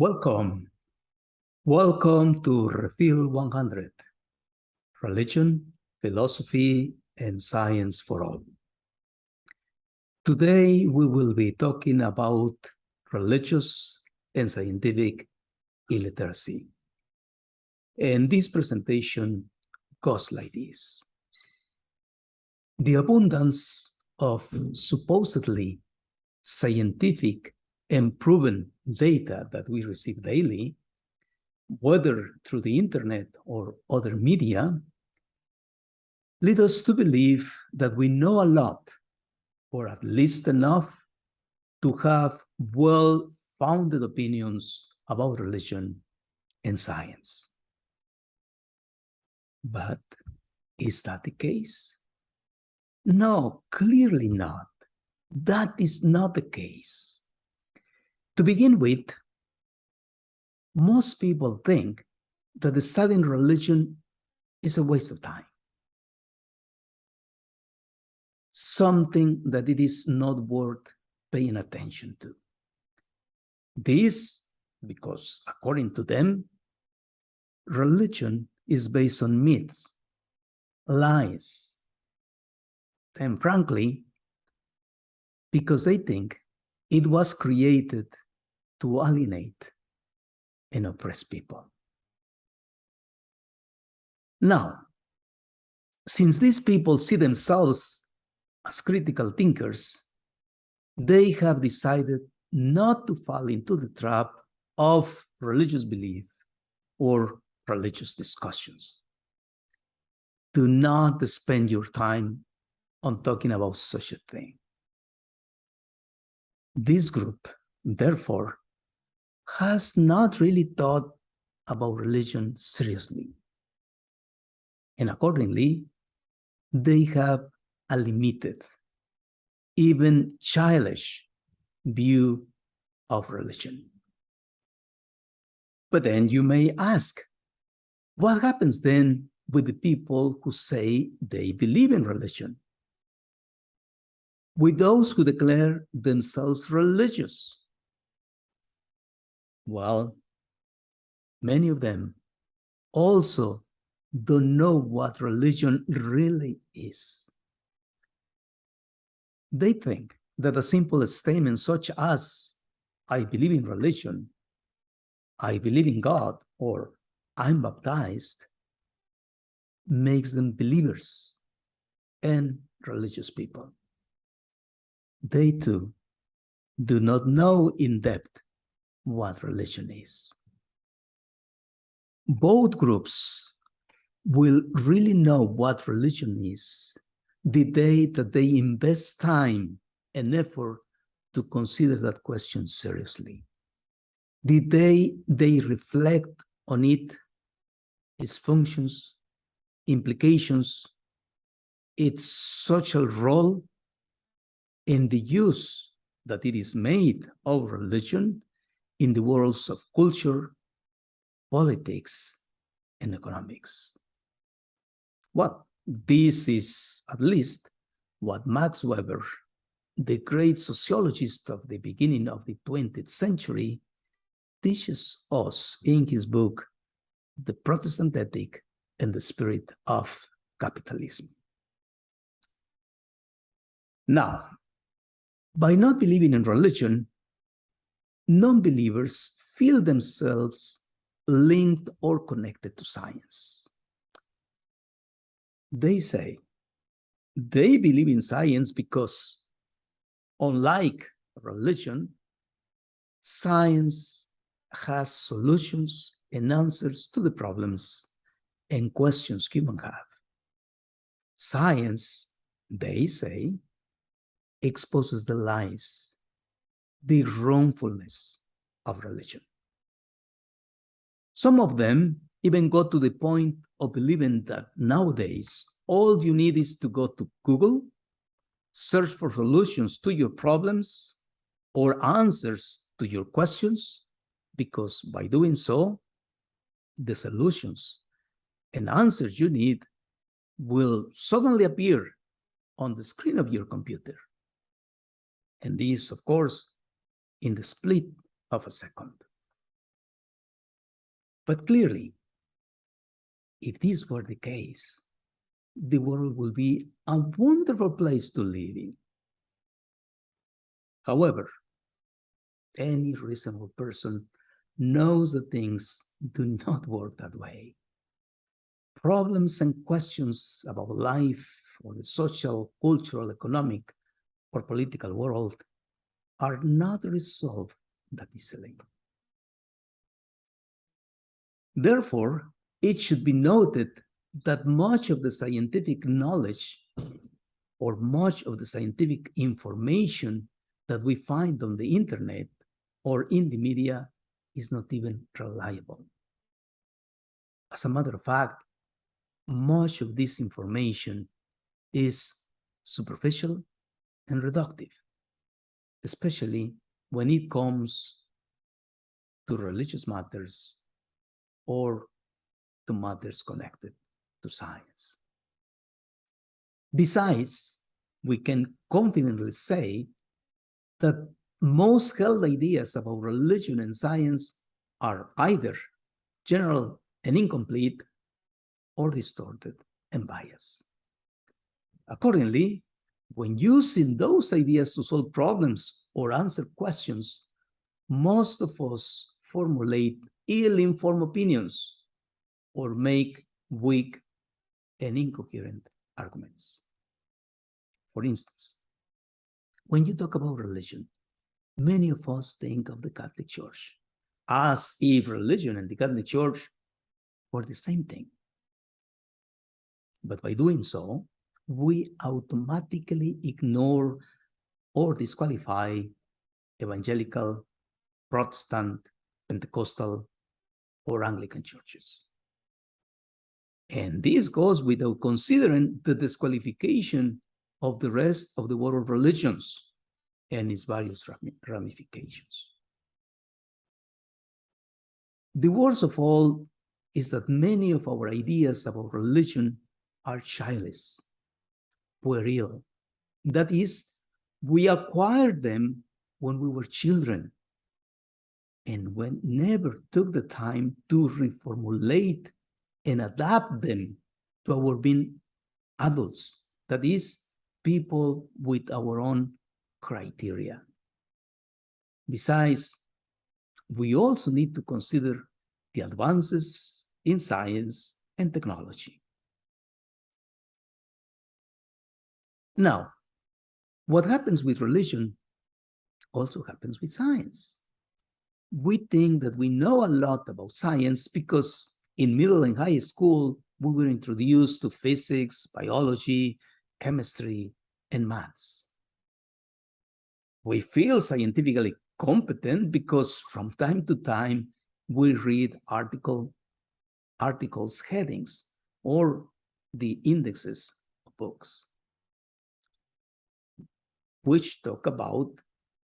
Welcome. Welcome to Refill 100, Religion, Philosophy, and Science for All. Today, we will be talking about religious and scientific illiteracy. And this presentation goes like this. The abundance of supposedly scientific and proven data that we receive daily, whether through the internet or other media, lead us to believe that we know a lot, or at least enough, to have well-founded opinions about religion and science. But is that the case? No, clearly not. That is not the case. To begin with, most people think that studying religion is a waste of time, something that it is not worth paying attention to. This because, according to them, religion is based on myths, lies, and frankly, because they think it was created to alienate and oppress people. Now, since these people see themselves as critical thinkers, they have decided not to fall into the trap of religious belief or religious discussions. Do not spend your time on talking about such a thing. This group, therefore, has not really thought about religion seriously. And accordingly, they have a limited, even childish view of religion. But then you may ask, what happens then with the people who say they believe in religion? With those who declare themselves religious? Well, many of them also don't know what religion really is. They think that a simple statement such as, I believe in religion, I believe in God, or I'm baptized, makes them believers and religious people. They too do not know in depth what religion is. Both groups will really know what religion is the day that they invest time and effort to consider that question seriously. The day they reflect on it, its functions, implications, its social role, and the use that it is made of religion in the worlds of culture, politics, and economics. Well, this is at least what Max Weber, the great sociologist of the beginning of the 20th century, teaches us in his book, The Protestant Ethic and the Spirit of Capitalism. Now, by not believing in religion, non-believers feel themselves linked or connected to science. They say they believe in science because, unlike religion, science has solutions and answers to the problems and questions humans have. Science, they say, exposes the lies, the wrongfulness of religion. Some of them even go to the point of believing that nowadays, all you need is to go to Google, search for solutions to your problems or answers to your questions, because by doing so, the solutions and answers you need will suddenly appear on the screen of your computer. And this, of course, in the split of a second. But clearly, if this were the case, the world will be a wonderful place to live in. However, any reasonable person knows that things do not work that way. Problems and questions about life or the social, cultural, economic, or political world are not resolved that easily. Therefore, it should be noted that much of the scientific knowledge or much of the scientific information that we find on the internet or in the media is not even reliable. As a matter of fact, much of this information is superficial and reductive, especially when it comes to religious matters or to matters connected to science. Besides, we can confidently say that most held ideas about religion and science are either general and incomplete or distorted and biased. Accordingly, when using those ideas to solve problems or answer questions, most of us formulate ill-informed opinions or make weak and incoherent arguments. For instance, when you talk about religion, many of us think of the Catholic Church as if religion and the Catholic Church were the same thing. But by doing so, we automatically ignore or disqualify evangelical, Protestant, Pentecostal, or Anglican churches. And this goes without considering the disqualification of the rest of the world religions and its various ramifications. The worst of all is that many of our ideas about religion are childish, puerile. That is, we acquired them when we were children and when never took the time to reformulate and adapt them to our being adults, that is, people with our own criteria. Besides, we also need to consider the advances in science and technology. Now, what happens with religion also happens with science. We think that we know a lot about science because in middle and high school, we were introduced to physics, biology, chemistry, and maths. We feel scientifically competent because from time to time, we read articles, headings, or the indexes of books, which talk about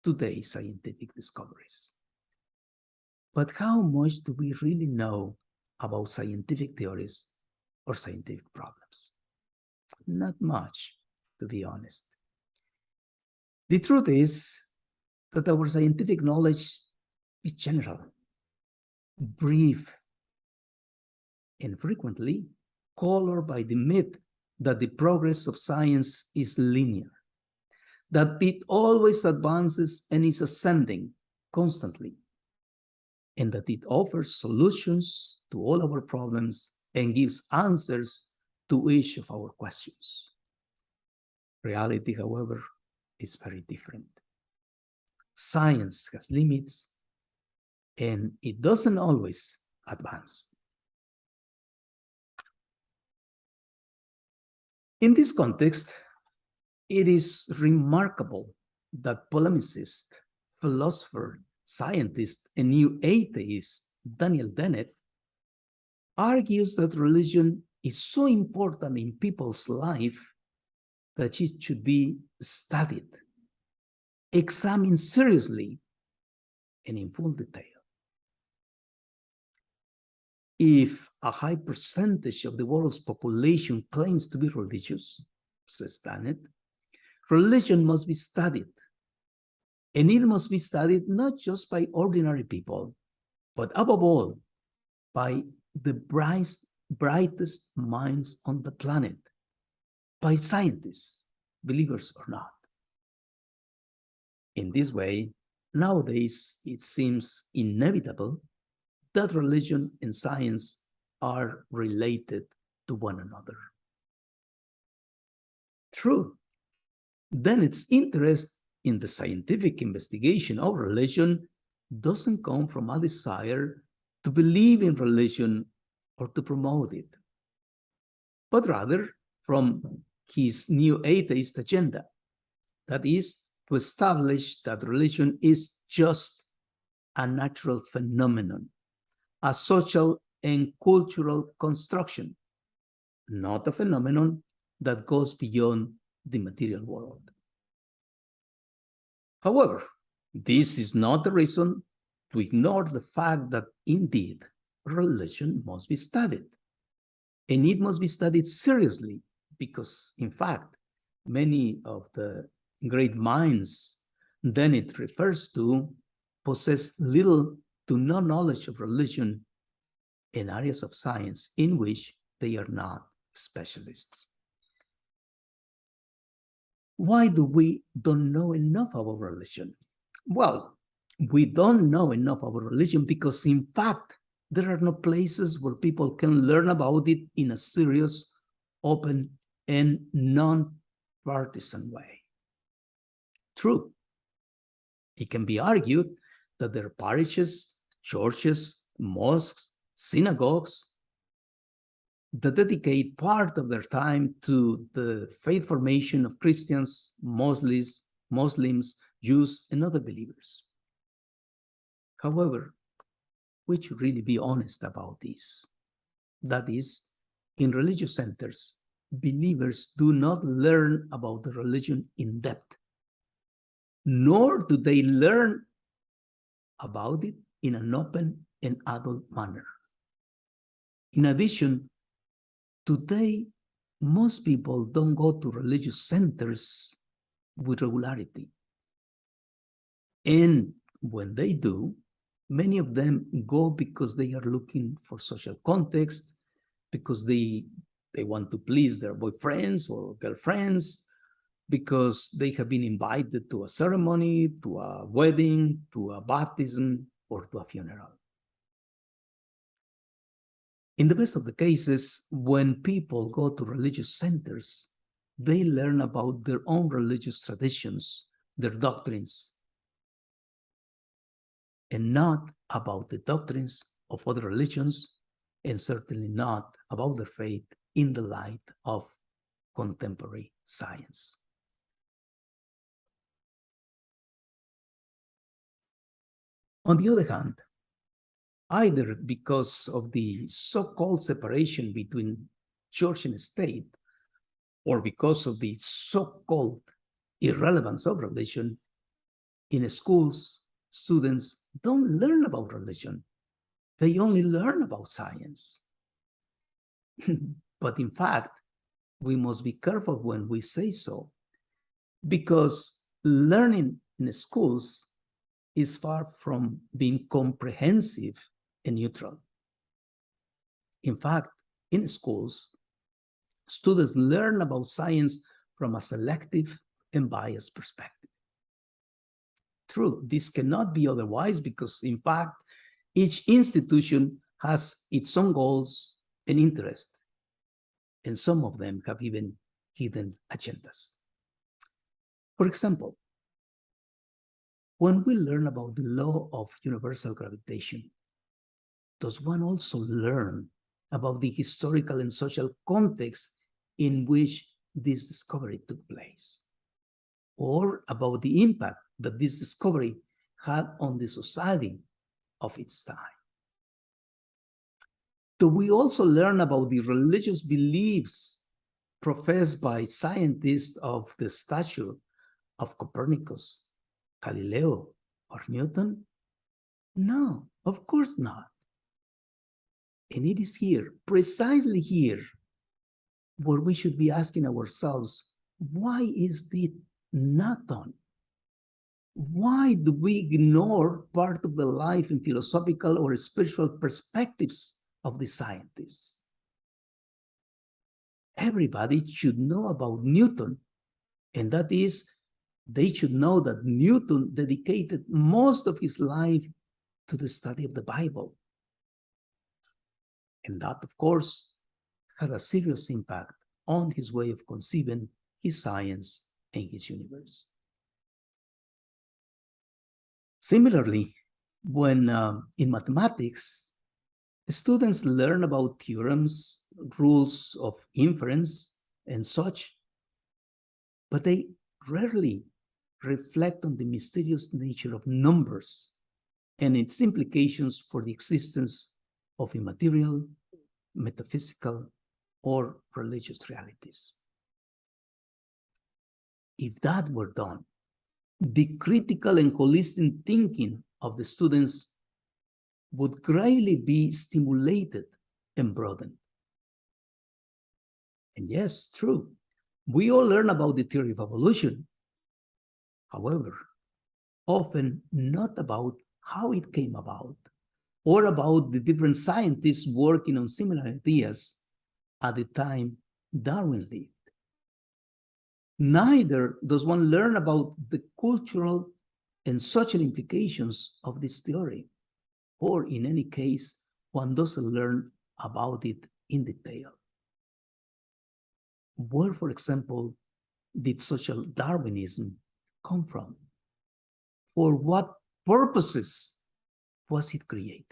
today's scientific discoveries. But how much do we really know about scientific theories or scientific problems? Not much, to be honest. The truth is that our scientific knowledge is general, brief, and frequently colored by the myth that the progress of science is linear, that it always advances and is ascending constantly, and that it offers solutions to all our problems and gives answers to each of our questions. Reality, however, is very different. Science has limits, and it doesn't always advance. In this context, it is remarkable that polemicist, philosopher, scientist, and new atheist Daniel Dennett argues that religion is so important in people's life that it should be studied, examined seriously, and in full detail. If a high percentage of the world's population claims to be religious, says Dennett, religion must be studied. And it must be studied not just by ordinary people, but above all, by the brightest minds on the planet, by scientists, believers or not. In this way, nowadays it seems inevitable that religion and science are related to one another. True. Then its interest in the scientific investigation of religion doesn't come from a desire to believe in religion or to promote it, but rather from his new atheist agenda, that is, to establish that religion is just a natural phenomenon, a social and cultural construction, not a phenomenon that goes beyond the material world. However, this is not a reason to ignore the fact that indeed religion must be studied. And it must be studied seriously because, in fact, many of the great minds then it refers to possess little to no knowledge of religion in areas of science in which they are not specialists. Why do we don't know enough about religion? Well, we don't know enough about religion because, in fact, there are no places where people can learn about it in a serious, open, and non-partisan way. True, it can be argued that there are parishes, churches, mosques, synagogues that dedicate part of their time to the faith formation of Christians, Muslims, Jews, and other believers. However, we should really be honest about this. That is, in religious centers, believers do not learn about the religion in depth, nor do they learn about it in an open and adult manner. In addition, today, most people don't go to religious centers with regularity. And when they do, many of them go because they are looking for social context, because they want to please their boyfriends or girlfriends, because they have been invited to a ceremony, to a wedding, to a baptism, or to a funeral. In the best of the cases, when people go to religious centers, they learn about their own religious traditions, their doctrines, and not about the doctrines of other religions, and certainly not about their faith in the light of contemporary science. On the other hand, either because of the so-called separation between church and state, or because of the so-called irrelevance of religion, in schools, students don't learn about religion. They only learn about science. But in fact, we must be careful when we say so, because learning in schools is far from being comprehensive and neutral. In fact, in schools, students learn about science from a selective and biased perspective. True, this cannot be otherwise because, in fact, each institution has its own goals and interests, and some of them have even hidden agendas. For example, when we learn about the law of universal gravitation, does one also learn about the historical and social context in which this discovery took place, or about the impact that this discovery had on the society of its time? Do we also learn about the religious beliefs professed by scientists of the stature of Copernicus, Galileo, or Newton? No, of course not. And it is here, precisely here, where we should be asking ourselves, why is this not done? Why do we ignore part of the life and philosophical or spiritual perspectives of the scientists. Everybody should know about Newton, and that is, they should know that Newton dedicated most of his life to the study of the Bible. And that, of course, had a serious impact on his way of conceiving his science and his universe. Similarly, when in mathematics, students learn about theorems, rules of inference, and such, but they rarely reflect on the mysterious nature of numbers and its implications for the existence of immaterial, metaphysical, or religious realities. If that were done, the critical and holistic thinking of the students would greatly be stimulated and broadened. And yes, true, we all learn about the theory of evolution. However, often not about how it came about, or about the different scientists working on similar ideas at the time Darwin lived. Neither does one learn about the cultural and social implications of this theory, or in any case, one doesn't learn about it in detail. Where, for example, did social Darwinism come from? For what purposes was it created?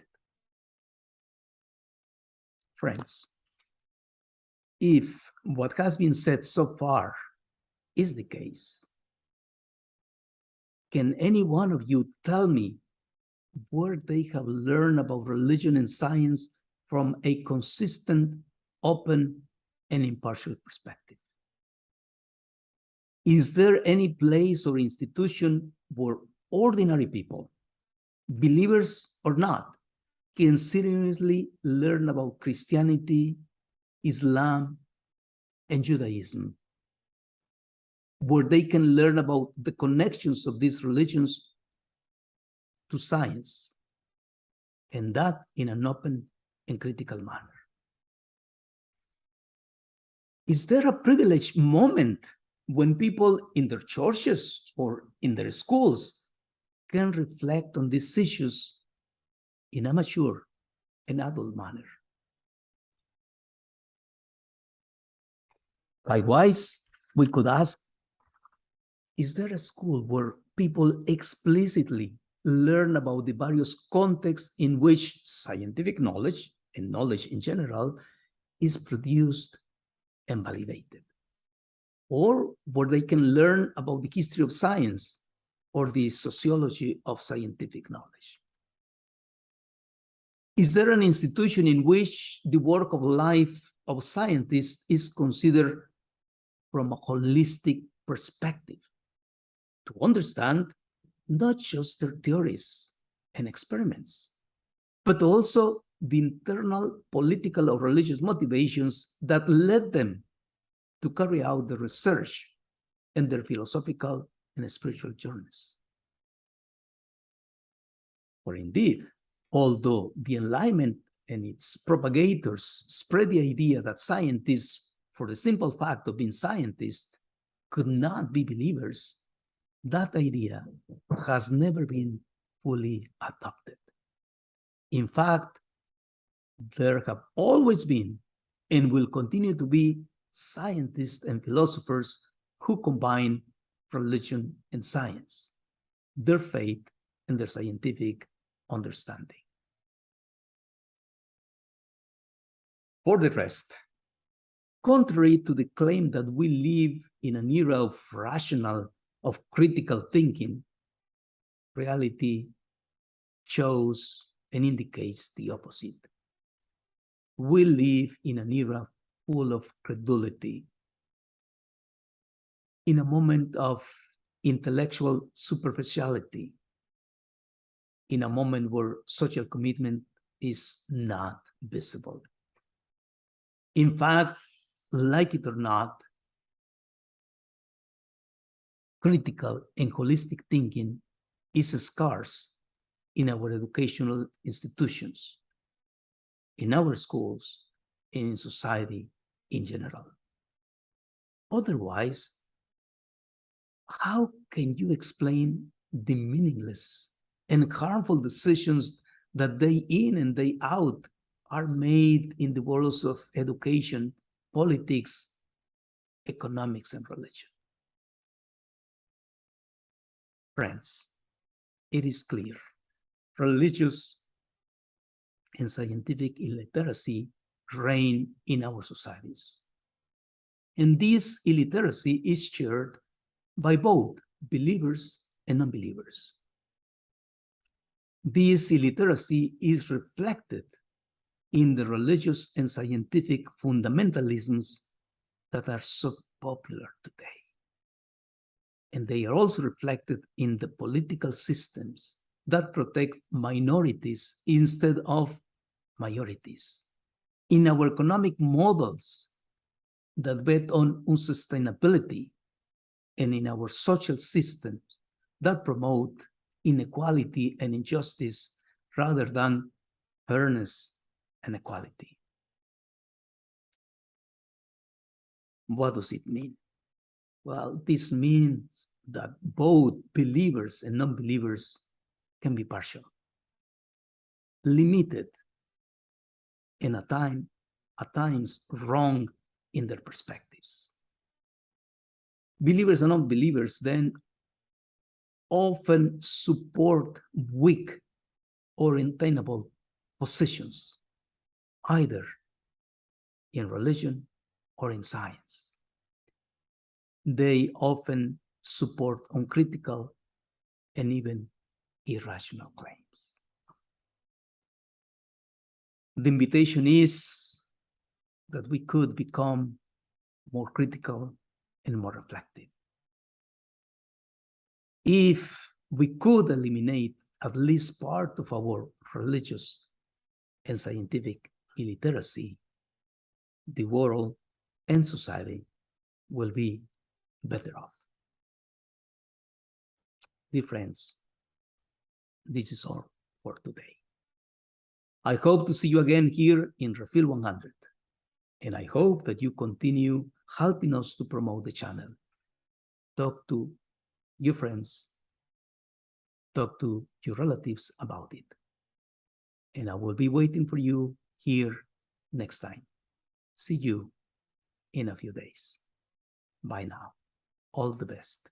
Friends, if what has been said so far is the case, can any one of you tell me where they have learned about religion and science from a consistent, open, and impartial perspective? Is there any place or institution where ordinary people, believers or not, can seriously learn about Christianity, Islam, and Judaism, where they can learn about the connections of these religions to science, and that in an open and critical manner? Is there a privileged moment when people in their churches or in their schools can reflect on these issues in a mature and adult manner? Likewise, we could ask, is there a school where people explicitly learn about the various contexts in which scientific knowledge and knowledge in general is produced and validated? Or where they can learn about the history of science or the sociology of scientific knowledge? Is there an institution in which the work of life of scientists is considered from a holistic perspective, to understand not just their theories and experiments, but also the internal political or religious motivations that led them to carry out the research and their philosophical and spiritual journeys? For indeed, although the Enlightenment and its propagators spread the idea that scientists, for the simple fact of being scientists, could not be believers, that idea has never been fully adopted. In fact, there have always been and will continue to be scientists and philosophers who combine religion and science, their faith and their scientific understanding. For the rest, contrary to the claim that we live in an era of rational, of critical thinking, reality shows and indicates the opposite. We live in an era full of credulity, in a moment of intellectual superficiality, in a moment where social commitment is not visible. In fact, like it or not, critical and holistic thinking is scarce in our educational institutions. in our schools, and in society in general. Otherwise, how can you explain the meaningless and harmful decisions that day in and day out are made in the worlds of education, politics, economics, and religion? Friends, it is clear. Religious and scientific illiteracy reign in our societies. And this illiteracy is shared by both believers and non-believers. This illiteracy is reflected in the religious and scientific fundamentalisms that are so popular today. And they are also reflected in the political systems that protect minorities instead of majorities, in our economic models that bet on unsustainability, and in our social systems that promote inequality and injustice rather than fairness and equality. What does it mean? Well, this means that both believers and non-believers can be partial, limited, and at times wrong in their perspectives. Believers and non-believers then often support weak or untenable positions, either in religion or in science. They often support uncritical and even irrational claims. The invitation is that we could become more critical and more reflective. If we could eliminate at least part of our religious and scientific illiteracy, the world and society will be better off. Dear friends, this is all for today. I hope to see you again here in Refill 100, and I hope that you continue helping us to promote the channel. Talk to your friends, talk to your relatives about it. And I will be waiting for you here next time. See you in a few days. Bye now. All the best.